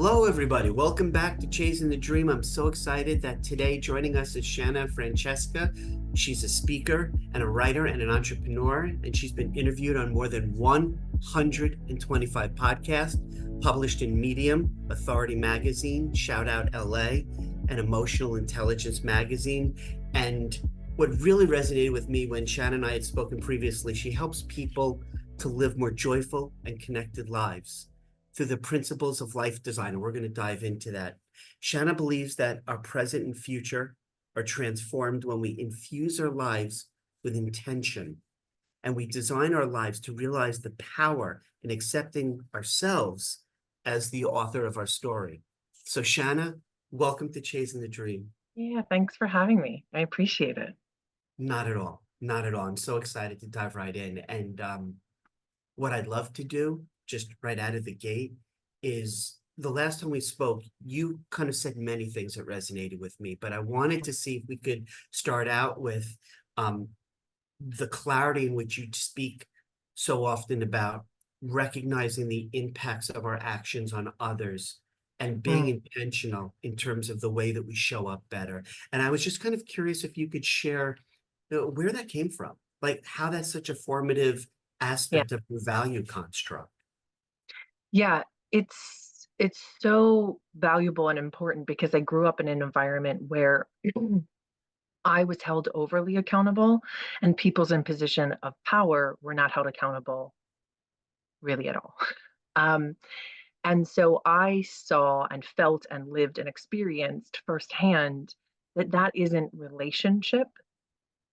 Hello, everybody. Welcome back to Chazin-the-Dream. I'm so excited that today joining us is Shana Francesca. She's a speaker and a writer and an entrepreneur, and she's been interviewed on more than 125 podcasts, published in Medium, Authority Magazine, Shout Out LA, and Emotional Intelligence Magazine. And what really resonated with me when Shana and I had spoken previously, she helps people to live more joyful and connected lives through the principles of life design. And we're going to dive into that. Shana believes that our present and future are transformed when we infuse our lives with intention and we design our lives to realize the power in accepting ourselves as the author of our story. So Shana, welcome to Chasing the Dream. Yeah, thanks for having me. I appreciate it. Not at all. Not at all. I'm so excited to dive right in. And what I'd love to do, just right out of the gate, is the last time we spoke, you kind of said many things that resonated with me, but I wanted to see if we could start out with the clarity in which you speak so often about recognizing the impacts of our actions on others and being intentional in terms of the way that we show up better. And I was just kind of curious if you could share where that came from, like how that's such a formative Yeah. aspect of your value construct. Yeah, it's so valuable and important because I grew up in an environment where I was held overly accountable and people's in position of power were not held accountable really at all. Um, and so I saw and felt and lived and experienced firsthand that that isn't relationship,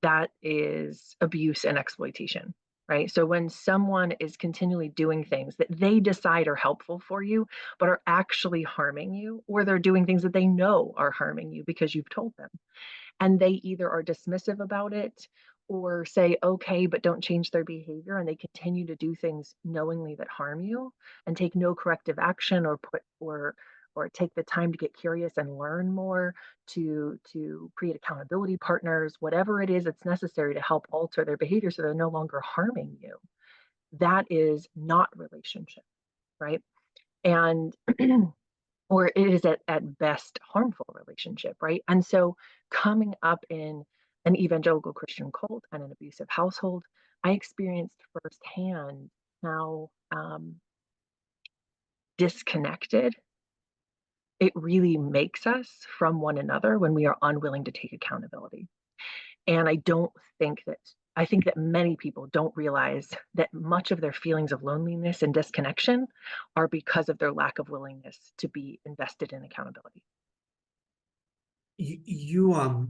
that is abuse and exploitation, right? So when someone is continually doing things that they decide are helpful for you, but are actually harming you, or they're doing things that they know are harming you because you've told them, and they either are dismissive about it or say okay but don't change their behavior, and they continue to do things knowingly that harm you and take no corrective action or put or take the time to get curious and learn more, to create accountability partners, whatever it is that's necessary to help alter their behavior so they're no longer harming you. That is not relationship, right? And or it is at best harmful relationship, right? And so coming up in an evangelical Christian cult and an abusive household, I experienced firsthand how disconnected it really makes us from one another when we are unwilling to take accountability. And I think that many people don't realize that much of their feelings of loneliness and disconnection are because of their lack of willingness to be invested in accountability. You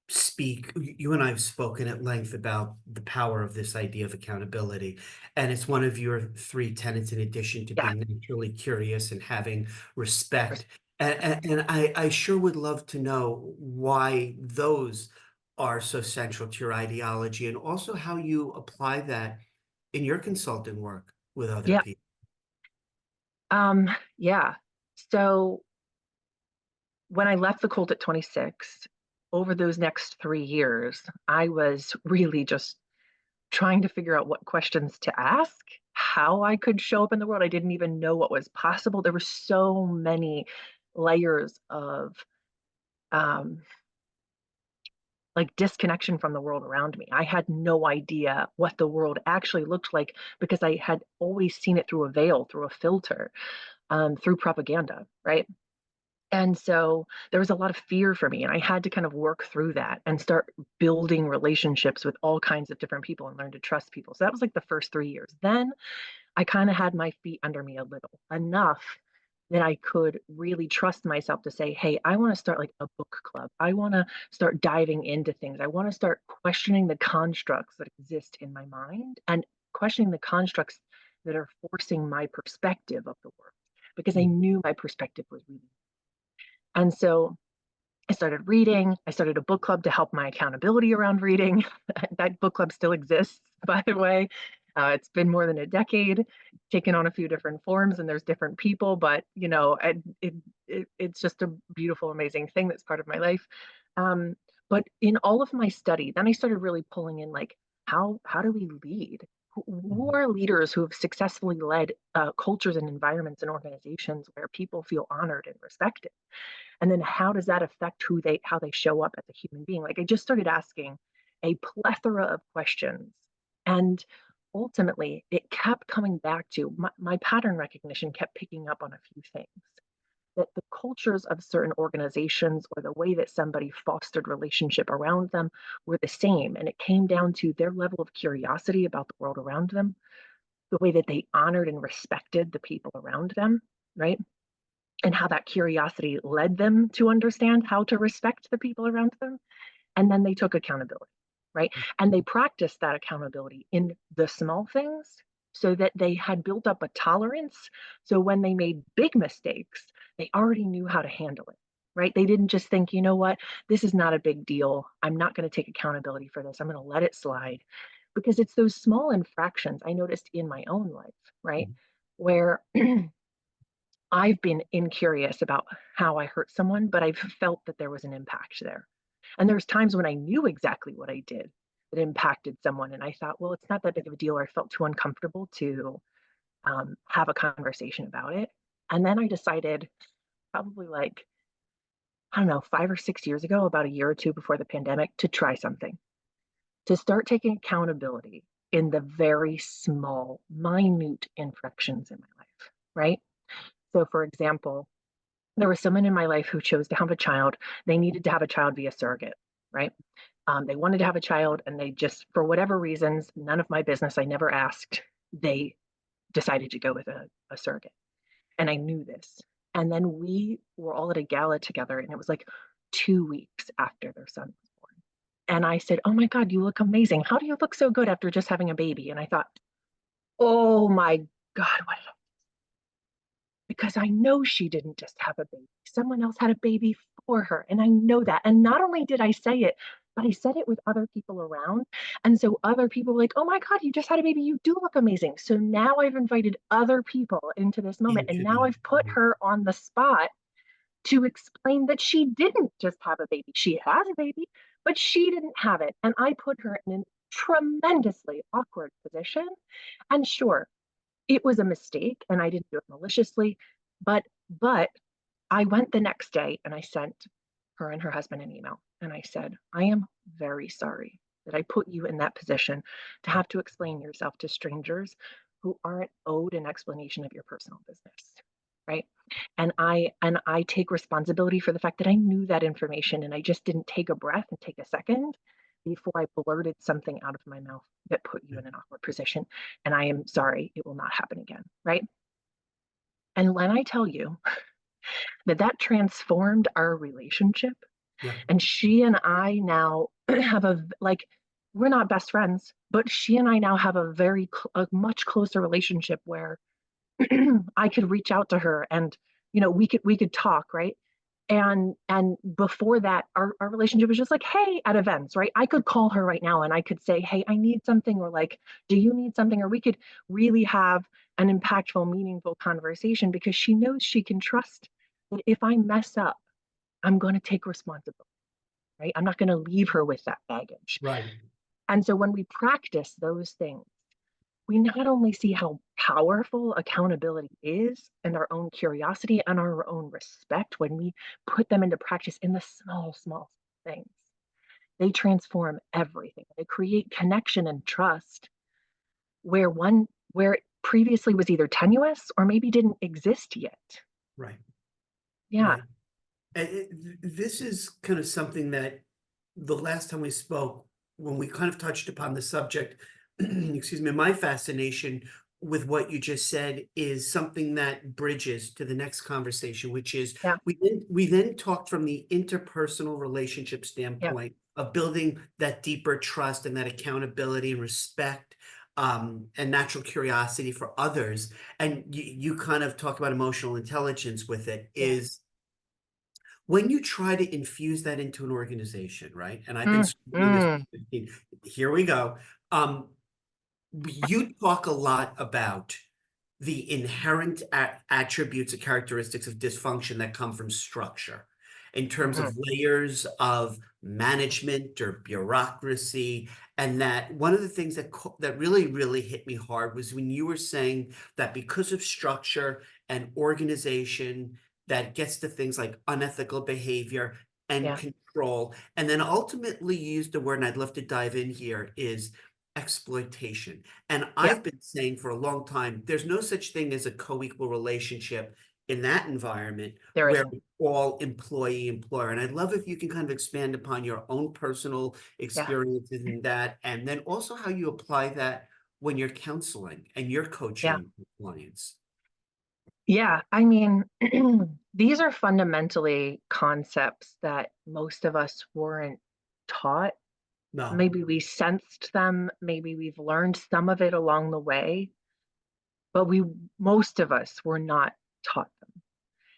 speak, you and I have spoken at length about the power of this idea of accountability. And it's one of your three tenets in addition to Yeah. being naturally curious and having respect. And I sure would love to know why those are so central to your ideology and also how you apply that in your consulting work with other Yeah. people. Yeah. So when I left the cult at 26, over those next 3 years, I was really just trying to figure out what questions to ask, how I could show up in the world. I didn't even know what was possible. There were so many layers of um, like disconnection from the world around me. I had no idea what the world actually looked like because I had always seen it through a veil, through a filter, through propaganda, right? And so there was a lot of fear for me, and I had to kind of work through that and start building relationships with all kinds of different people and learn to trust people. So that was like the first 3 years. Then I kind of had my feet under me a little, enough that I could really trust myself to say, hey, I want to start like a book club. I want to start diving into things. I want to start questioning the constructs that exist in my mind and questioning the constructs that are forcing my perspective of the world, because I knew my perspective was really. And so I started reading. I started a book club to help my accountability around reading. That book club still exists, by the way. It's been more than a decade, taken on a few different forms, and there's different people, but it's just a beautiful, amazing thing that's part of my life. But in all of my study, then I started really pulling in like how do we lead? who are leaders who have successfully led cultures and environments and organizations where people feel honored and respected? And then how does that affect how they show up as a human being? Like I just started asking a plethora of questions. And ultimately, it kept coming back to my pattern recognition kept picking up on a few things that the cultures of certain organizations or the way that somebody fostered relationship around them were the same. And it came down to their level of curiosity about the world around them, the way that they honored and respected the people around them, right? And how that curiosity led them to understand how to respect the people around them. And then they took accountability, right? And they practiced that accountability in the small things so that they had built up a tolerance. So when they made big mistakes, they already knew how to handle it, right? They didn't just think, you know what, this is not a big deal. I'm not going to take accountability for this. I'm going to let it slide. Because it's those small infractions I noticed in my own life, right? Where I've been incurious about how I hurt someone, but I've felt that there was an impact there. And there's times when I knew exactly what I did that impacted someone. And I thought, well, it's not that big of a deal, or I felt too uncomfortable to have a conversation about it. And then I decided, probably like, I don't know, 5 or 6 years ago, about a year or two before the pandemic, to try something, to start taking accountability in the very small, minute infractions in my life, right? So, for example, there was someone in my life who chose to have a child. They needed to have a child via surrogate, right? They wanted to have a child, and they just, for whatever reasons, none of my business, I never asked, they decided to go with a surrogate. And I knew this. And then we were all at a gala together, and it was like 2 weeks after their son was born. And I said, oh my God, you look amazing. How do you look so good after just having a baby? And I thought, oh my God, what did I, because I know she didn't just have a baby. Someone else had a baby for her. And I know that. And not only did I say it, but I said it with other people around. And so other people were like, oh my God, you just had a baby. You do look amazing. So now I've invited other people into this moment. And Into now the I've put her on the spot to explain that she didn't just have a baby. She has a baby, but she didn't have it. And I put her in a tremendously awkward position. And sure, it was a mistake and I didn't do it maliciously, but but I went the next day and I sent her and her husband an email and I said, I am very sorry that I put you in that position to have to explain yourself to strangers who aren't owed an explanation of your personal business. Right. And I take responsibility for the fact that I knew that information and I just didn't take a breath and take a second before I blurted something out of my mouth that put you in an awkward position. And I am sorry, it will not happen again. Right. And when I tell you that that transformed our relationship, yeah. and she and I now have like, we're not best friends, but she and I now have a much closer relationship where I could reach out to her and, we could talk, right? And before that, our relationship was just like, hey, at events, right? I could call her right now and I could say, hey, I need something, or like, do you need something? Or we could really have an impactful, meaningful conversation because she knows she can trust that if I mess up, I'm going to take responsibility, right? I'm not going to leave her with that baggage. Right. And so when we practice those things, we not only see how powerful accountability is and our own curiosity and our own respect when we put them into practice in the small, small things, they transform everything. They create connection and trust where it previously was either tenuous or maybe didn't exist yet. Right. Yeah. Right. And this is kind of something that the last time we spoke, when we kind of touched upon the subject, excuse me, my fascination with what you just said is something that bridges to the next conversation, which is Yeah. we then talked from the interpersonal relationship Yeah. standpoint of building that deeper trust and that accountability and respect, and natural curiosity for others. And you kind of talk about emotional intelligence with it. Yeah. Is when you try to infuse that into an organization, right? And I've been Mm, doing this mm, for 15, here we go. Um, you talk a lot about the inherent attributes or characteristics of dysfunction that come from structure. in terms Mhm. of layers of management or bureaucracy. And that one of the things that really, really hit me hard was when you were saying that because of structure and organization, that gets to things like unethical behavior and Yeah, control. And then ultimately you used the word, and I'd love to dive in here, is exploitation. And yeah, I've been saying for a long time, there's no such thing as a co-equal relationship in that environment there where isn't. all employee employer. And I'd love if you can kind of expand upon your own personal Yeah, experiences in that, and then also how you apply that when you're counseling and you're yeah, coaching clients. yeah. I mean, these are fundamentally concepts that most of us weren't taught. No, Maybe we sensed them, maybe we've learned some of it along the way, but most of us were not taught them.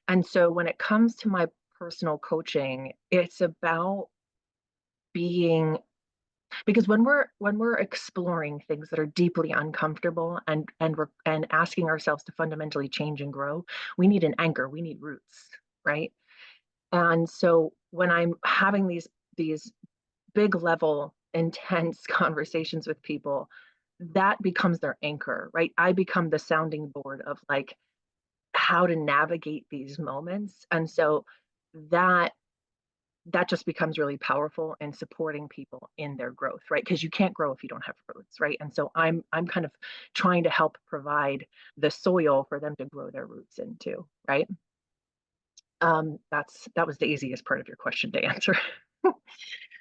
And so when it comes to my personal coaching, it's about being, because when we're exploring things that are deeply uncomfortable and asking ourselves to fundamentally change and grow, we need an anchor, we need roots, right? And so when I'm having these big level intense conversations with people, that becomes their anchor, right? I become the sounding board of like how to navigate these moments. And so that that just becomes really powerful in supporting people in their growth, right? Because you can't grow if you don't have roots, right? And so I'm kind of trying to help provide the soil for them to grow their roots into, right? That was the easiest part of your question to answer.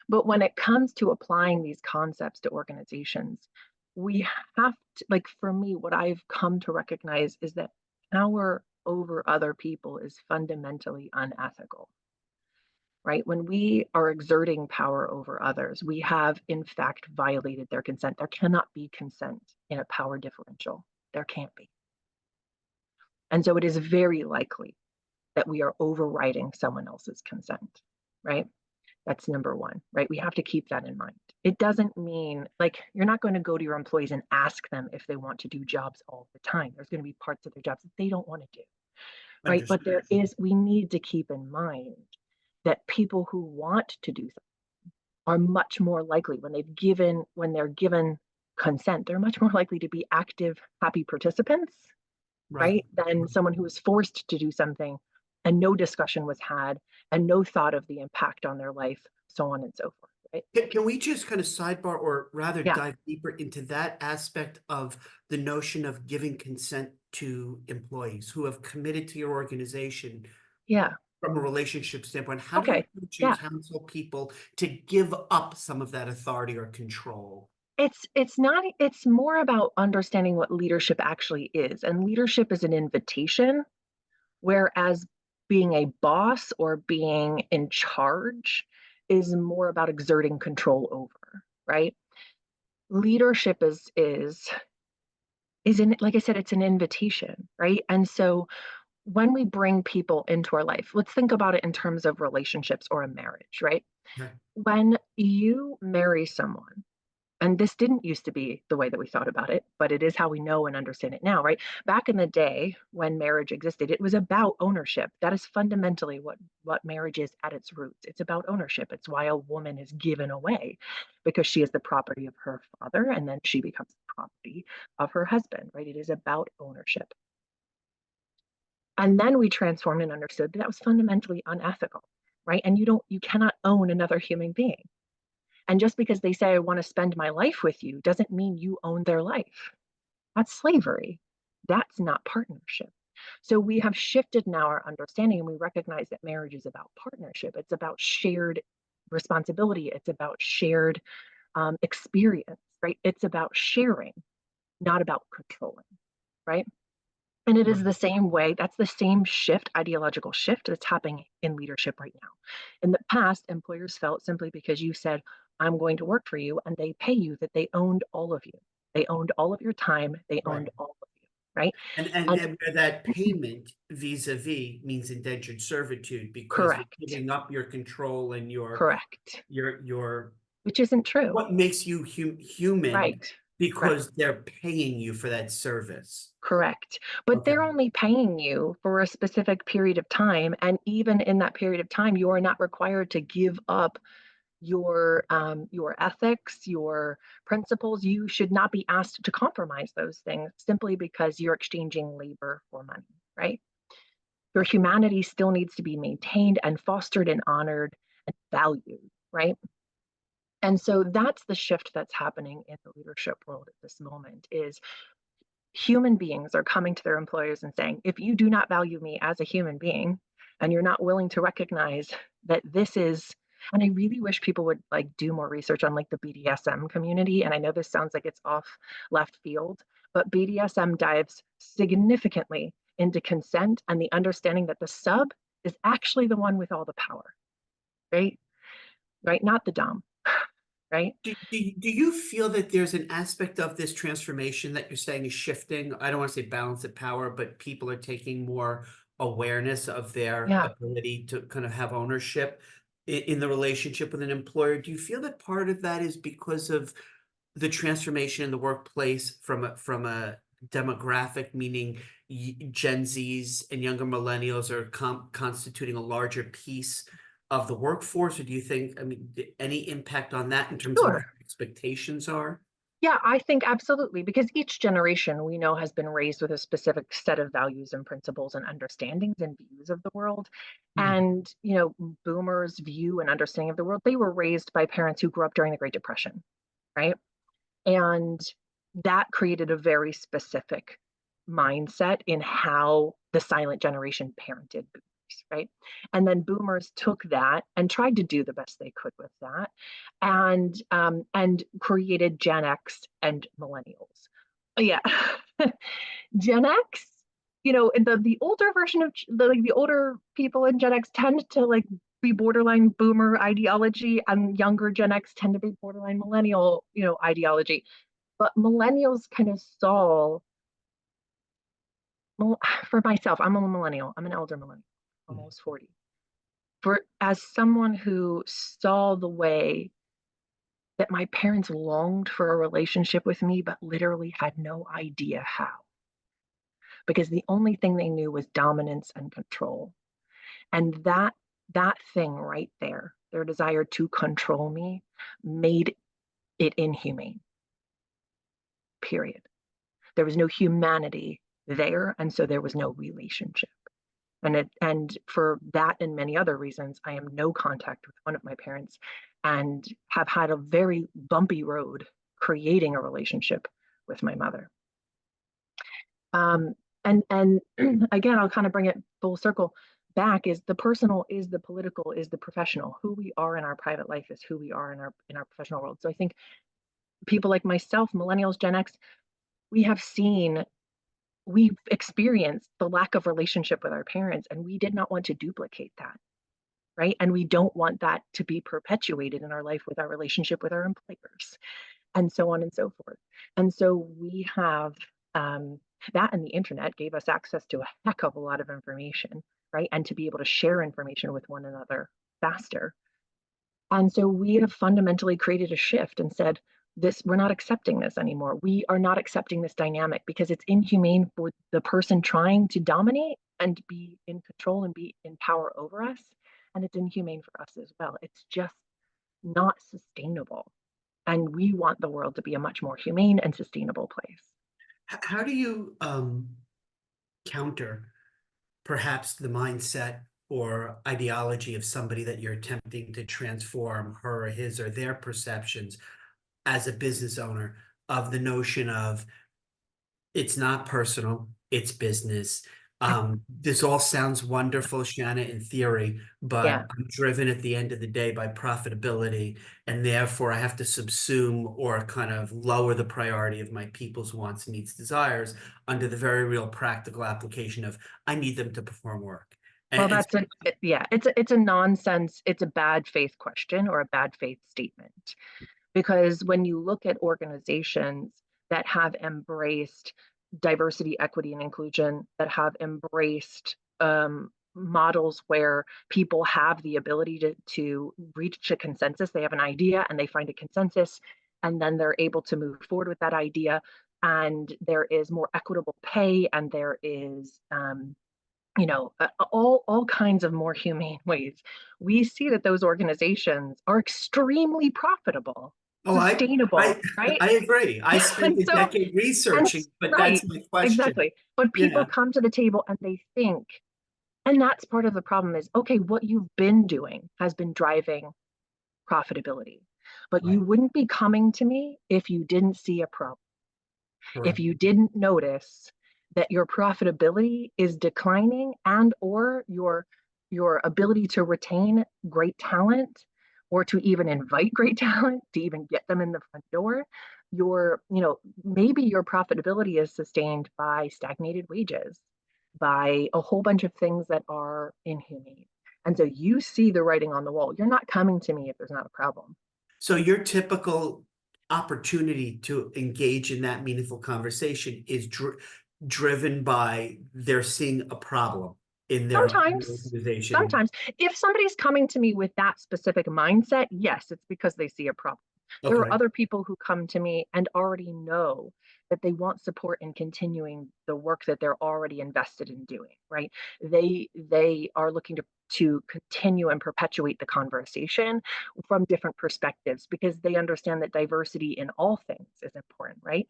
But when it comes to applying these concepts to organizations, we have to, like for me, what I've come to recognize is that power over other people is fundamentally unethical, right? When we are exerting power over others, we have in fact violated their consent. There cannot be consent in a power differential. There can't be. And so it is very likely that we are overriding someone else's consent, right? That's number one, right? We have to keep that in mind. It doesn't mean like you're not going to go to your employees and ask them if they want to do jobs all the time. There's going to be parts of their jobs that they don't want to do, right? But understood. we need to keep in mind that people who want to do something are much more likely when they're given consent, they're much more likely to be active, happy participants, Right. right? Than someone who was forced to do something and no discussion was had and no thought of the impact on their life, so on and so forth, right? Can we just kind of sidebar or rather Yeah, dive deeper into that aspect of the notion of giving consent to employees who have committed to your organization yeah, from a relationship standpoint? How do you okay, coach and yeah. counsel people to give up some of that authority or control? It's not, it's more about understanding what leadership actually is. And leadership is an invitation, whereas being a boss or being in charge is more about exerting control over, right? Leadership is in, like I said, it's an invitation, right? And so when we bring people into our life, let's think about it in terms of relationships or a marriage, right? Okay. When you marry someone, and this didn't used to be the way that we thought about it, but it is how we know and understand it now, right? Back in the day when marriage existed, it was about ownership. That is fundamentally what marriage is at its roots. It's about ownership. It's why a woman is given away because she is the property of her father and then she becomes the property of her husband, right? It is about ownership. And then we transformed and understood that that was fundamentally unethical, right? And you cannot own another human being. And just because they say, I want to spend my life with you, doesn't mean you own their life. That's slavery. That's not partnership. So we have shifted now our understanding and we recognize that marriage is about partnership. It's about shared responsibility. It's about shared experience, right? It's about sharing, not about controlling, right? And it is Right. the same way, that's the same shift, ideological shift that's happening in leadership right now. In the past, employers felt simply because you said, I'm going to work for you and they pay you that they owned all of you. They owned all of your time. They Right. owned all of you, right? And, And where that payment vis-a-vis means indentured servitude because you're correct, giving up your control and correct, your which isn't true, what makes you human right? Correct. because they're paying you for that service. Correct. But Okay. they're only paying you for a specific period of time. And even in that period of time, you are not required to give up your ethics, your principles. You should not be asked to compromise those things simply because you're exchanging labor for money, right? Your humanity still needs to be maintained and fostered and honored and valued, right? And so that's the shift that's happening in the leadership world at this moment is human beings are coming to their employers and saying, if you do not value me as a human being and you're not willing to recognize that this is, and I really wish people would like do more research on like the BDSM community. And I know this sounds like it's off left field, but BDSM dives significantly into consent and the understanding that the sub is actually the one with all the power, right? Right? Not the dom, right? Do you feel that there's an aspect of this transformation that you're saying is shifting? I don't want to say balance of power, but people are taking more awareness of their Yeah, ability to kind of have ownership in the relationship with an employer. Do you feel that part of that is because of the transformation in the workplace from a demographic, meaning Gen Zs and younger millennials are constituting a larger piece of the workforce, or do you think, I mean, any impact on that in terms of what sure. your expectations are? Yeah, I think absolutely, because each generation we know has been raised with a specific set of values and principles and understandings and views of the world. Mhm. And, you know, boomers' view and understanding of the world, they were raised by parents who grew up during the Great Depression, right? And that created a very specific mindset in how the silent generation parented boomers, right? And then boomers took that and tried to do the best they could with that, and created Gen X and millennials. Yeah, Gen X. You know, the older version of like the older people in Gen X tend to like be borderline boomer ideology, and younger Gen X tend to be borderline millennial, you know, ideology. But millennials kind of saw, well, for myself, I'm a millennial. I'm an elder millennial, almost 40. For as someone who saw the way that my parents longed for a relationship with me, but literally had no idea how, because the only thing they knew was dominance and control. And that thing right there, their desire to control me, made it inhumane. Period. There was no humanity there, and so there was no relationship. And for that and many other reasons, I am no contact with one of my parents and have had a very bumpy road creating a relationship with my mother. Um, and again, I'll kind of bring it full circle back, is the personal is the political is the professional. Who we are in our private life is who we are in our professional world. So I think people like myself, millennials, Gen X, we have seen, we've experienced the lack of relationship with our parents, and we did not want to duplicate that, right? And we don't want that to be perpetuated in our life with our relationship with our employers, and so on and so forth. And so we have, um, that, and the internet gave us access to a heck of a lot of information, right? And to be able to share information with one another faster. And so we have fundamentally created a shift and said, this, we're not accepting this anymore. We are not accepting this dynamic because it's inhumane for the person trying to dominate and be in control and be in power over us. And it's inhumane for us as well. It's just not sustainable. And we want the world to be a much more humane and sustainable place. How do you counter perhaps the mindset or ideology of somebody that you're attempting to transform her or his or their perceptions as a business owner of the notion of it's not personal, it's business. Yep. This all sounds wonderful, Shanna, in theory, but Yeah. I'm driven at the end of the day by profitability, and therefore I have to subsume or kind of lower the priority of my people's wants, needs, desires under the very real practical application of I need them to perform work. Well, And that's a, yeah, it's a nonsense, it's a bad faith question or a bad faith statement. Because when you look at organizations that have embraced diversity, equity, and inclusion, that have embraced models where people have the ability to reach a consensus, they have an idea and they find a consensus and then they're able to move forward with that idea, and there is more equitable pay, and there is all kinds of more humane ways. We see that those organizations are extremely profitable, Oh, sustainable, I right? I agree. I spent And a so, decade and researching, but that's right, my question. exactly. But people Yeah, come to the table and they think, and that's part of the problem is, okay, what you've been doing has been driving profitability, but you right, wouldn't be coming to me if you didn't see a problem, if correct. you didn't notice that your profitability is declining, and or your ability to retain great talent, or to even invite great talent, to even get them in the front door, maybe your profitability is sustained by stagnated wages, by a whole bunch of things that are inhumane. And so you see the writing on the wall. You're not coming to me if there's not a problem. So your typical opportunity to engage in that meaningful conversation is driven by they're seeing a problem in their Sometimes, organization. sometimes, if somebody's coming to me with that specific mindset, yes, it's because they see a problem. There are Okay. other people who come to me and already know that they want support in continuing the work that they're already invested in doing, right? They are looking to continue and perpetuate the conversation from different perspectives, because they understand that diversity in all things is important, right?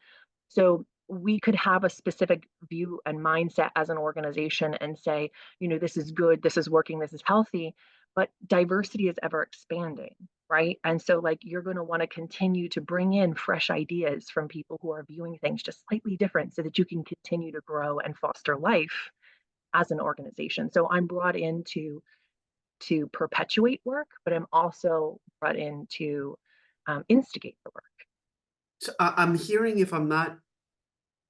So we could have a specific view and mindset as an organization and say, this is good, this is working, this is healthy, but diversity is ever expanding, right? And so, like, you're going to want to continue to bring in fresh ideas from people who are viewing things just slightly different, so that you can continue to grow and foster life as an organization. So I'm brought in to perpetuate work, but I'm also brought in to instigate the work. So I'm hearing, if I'm not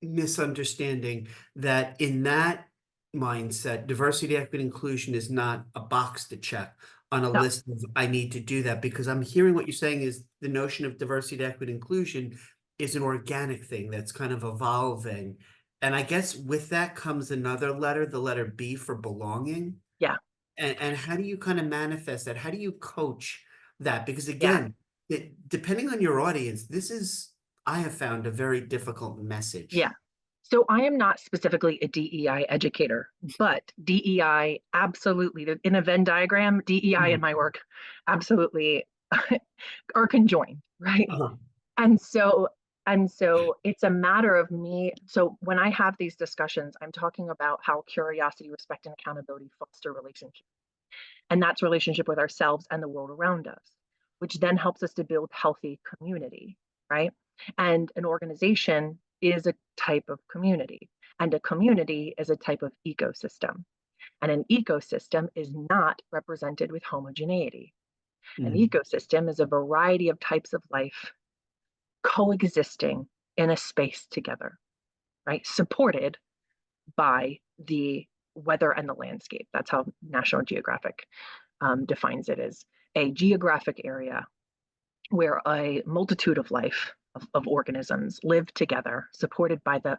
misunderstanding, that in that mindset, diversity, equity, inclusion is not a box to check on a No, list of I need to do that, because I'm hearing what you're saying is the notion of diversity, equity, inclusion is an organic thing that's kind of evolving. And I guess with that comes another letter, the letter B for belonging. yeah, And how do you kind of manifest that? How do you coach that? Because yeah. again, depending on your audience, this is, I have found, a very difficult message. Yeah. So I am not specifically a DEI educator, but DEI absolutely, in a Venn diagram, DEI and Mhm. my work absolutely are conjoined, right? Uh-huh. And so it's a matter of me. So when I have these discussions, I'm talking about how curiosity, respect, and accountability foster relationships. And that's relationship with ourselves and the world around us, which then helps us to build healthy community, right? And an organization is a type of community, and a community is a type of ecosystem. And an ecosystem is not represented with homogeneity. An Mhm. ecosystem is a variety of types of life coexisting in a space together, right? Supported by the weather and the landscape. That's how National Geographic defines it as a geographic area where a multitude of life of organisms live together, supported by the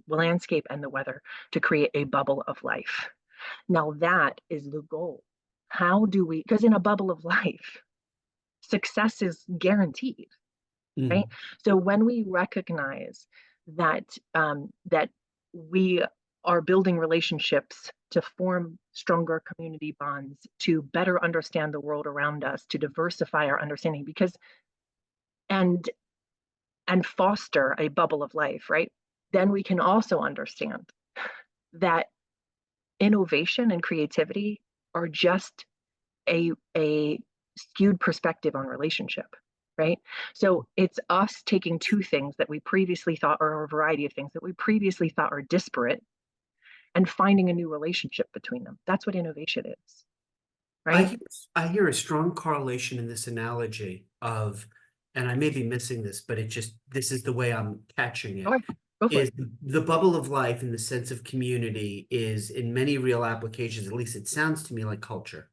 landscape and the weather, to create a bubble of life. Now, that is the goal. How do we, because in a bubble of life, success is guaranteed, right? Mhm. So when we recognize that we are building relationships to form stronger community bonds, to better understand the world around us, to diversify our understanding, because and and foster a bubble of life, right? Then we can also understand that innovation and creativity are just a skewed perspective on relationship, right? So it's us taking two things that we previously thought, or a variety of things that we previously thought are disparate, and finding a new relationship between them. That's what innovation is, I right? hear, I hear a strong correlation in this analogy of, and I may be missing this, but this is the way I'm catching Go it, ahead, go for is it. the bubble of life in the sense of community is in many real applications, at least it sounds to me like culture.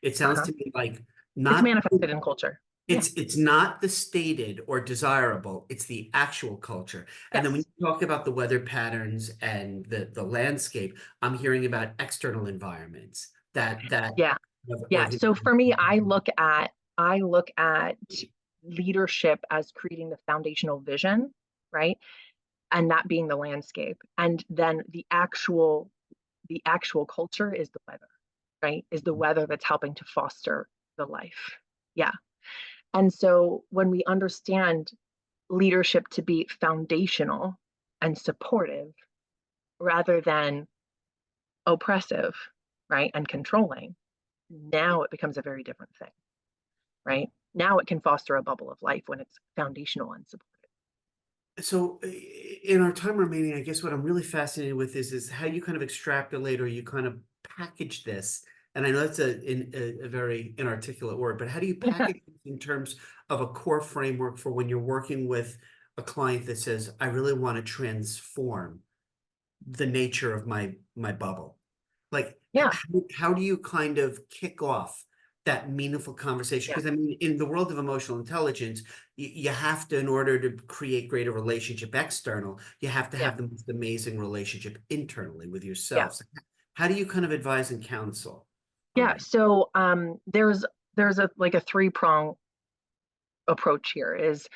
It sounds Uh-huh. to me like It's not manifested in culture. Yeah. it's not the stated or desirable, it's the actual culture. And then when Yes. you talk about the weather patterns and the landscape, I'm hearing about external environments that Yeah. of Yeah. So for me, I look at leadership as creating the foundational vision, right? And that being the landscape. And then the actual culture is the weather, right? Is the weather that's helping to foster the life. Yeah. And so when we understand leadership to be foundational and supportive rather than oppressive, right? And controlling, now it becomes a very different thing, right? Now it can foster a bubble of life when it's foundational and supportive. So in our time remaining, I guess what I'm really fascinated with is how you kind of extrapolate or you kind of package this. And I know that's a very inarticulate word, but how do you package it in terms of a core framework for when you're working with a client that says, I really want to transform the nature of my bubble? Like, Yeah. how do you kind of kick off that meaningful conversation? Yeah. Because I mean, in the world of emotional intelligence, you have to, in order to create greater relationship external, you have to Yeah. have the most amazing relationship internally with Yeah. yourself. So how do you kind of advise and counsel on Yeah. that? So there's a like a three-prong approach here is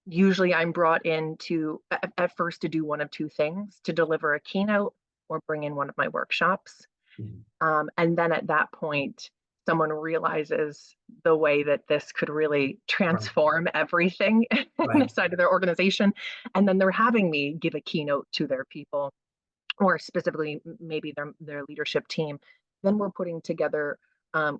usually I'm brought in to at first to do one of two things, to deliver a keynote or bring in one of my workshops. Mhm. And then at that point, someone realizes the way that this could really Right, transform everything right. inside of their organization. And then they're having me give a keynote to their people, or specifically maybe their leadership team. Then we're putting together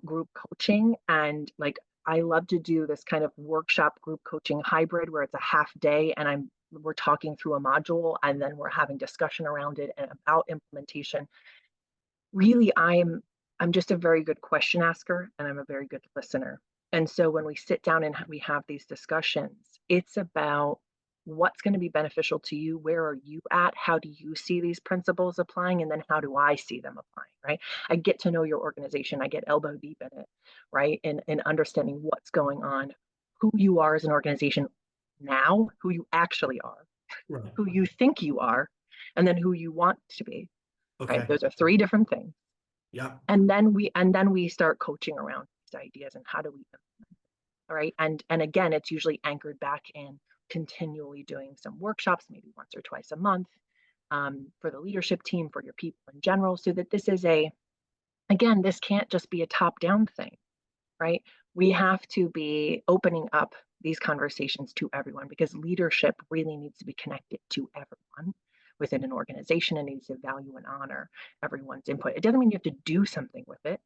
group coaching, and like I love to do this kind of workshop group coaching hybrid where it's a half day and we're talking through a module and then we're having discussion around it and about implementation. Really, I'm just a very good question asker and I'm a very good listener. And so when we sit down and we have these discussions, it's about what's going to be beneficial to you, where are you at, how do you see these principles applying, and then how do I see them applying, right? I get to know your organization, I get elbow deep in it, right? And understanding what's going on, who you are as an organization now, who you actually are, Right. who you think you are, and then who you want to be, right? Okay. Those are three different things. Yeah. And then we start coaching around these ideas and how do we, all right? And again, it's usually anchored back in continually doing some workshops, maybe once or twice a month, for the leadership team, for your people in general, so that this is again, this can't just be a top down thing, right? We have to be opening up these conversations to everyone because leadership really needs to be connected to everyone within an organization and needs to value and honor everyone's input. It doesn't mean you have to do something with it.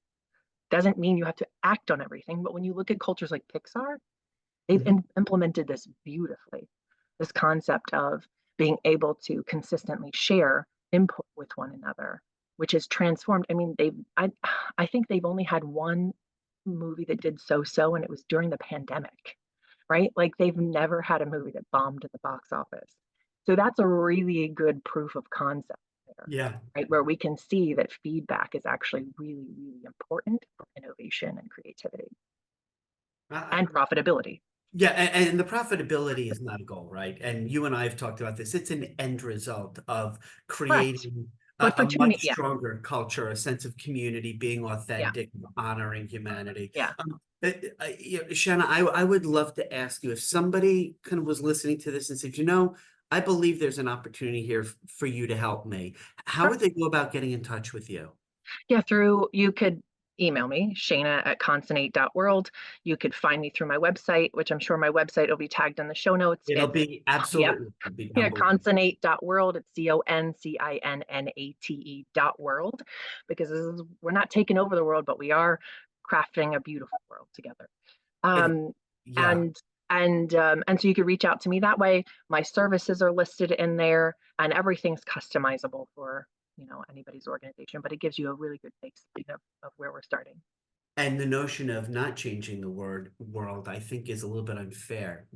Doesn't mean you have to act on everything. But when you look at cultures like Pixar, they've Mhm. implemented this beautifully. This concept of being able to consistently share input with one another, which has transformed. I mean, I think they've only had one movie that did so, and it was during the pandemic, right? Like they've never had a movie that bombed at the box office. So that's a really good proof of concept there, Yeah. right? Where we can see that feedback is actually really, really important for innovation and creativity I, and profitability. Yeah, and the profitability is not a goal, right? And you and I have talked about this. It's an end result of Correct. creating But for a too much many, yeah, stronger culture, a sense of community, being yeah, authentic, honoring humanity. yeah. Shanna, I would love to ask you if somebody kind of was listening to this and said, I believe there's an opportunity here for you to help me. How Sure. would they go about getting in touch with you? Yeah, you could email me, Shana@Concinnate.world. You could find me through my website, which I'm sure my website will be tagged in the show notes. It'll It's, be yeah, absolutely it'll be down yeah, below. Concinnate.world. It's CONCINNATE.world, because we're not taking over the world, but we are crafting a beautiful world together. And Um, yeah. and and so you could reach out to me that way. My services are listed in there, and everything's customizable for anybody's organization. But it gives you a really good baseline of where we're starting. And the notion of not changing the word world, I think, is a little bit unfair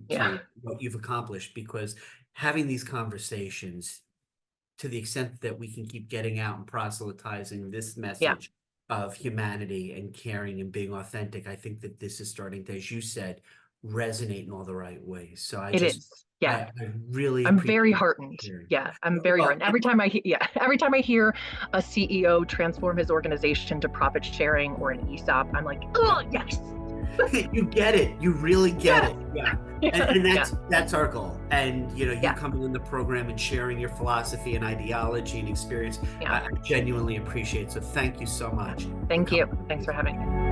Yeah, to what you've accomplished because having these conversations, to the extent that we can keep getting out and proselytizing this yeah, message of humanity and caring and being authentic, I think that this is starting to, as you said, resonate in all the right ways. So it is. Yeah, I really I'm very appreciate heartened. sharing. Yeah, I'm very Well, heartened. Every time I hear a CEO transform his organization to profit sharing or an ESOP, I'm like, oh yes. You get it. You really get Yeah. it. Yeah. And, Yeah. and Yeah. that's our goal. And you Yeah. coming in the program and sharing your philosophy and ideology and experience, Yeah. I genuinely appreciate. So thank you so much for Thank you. coming. Thanks for having me.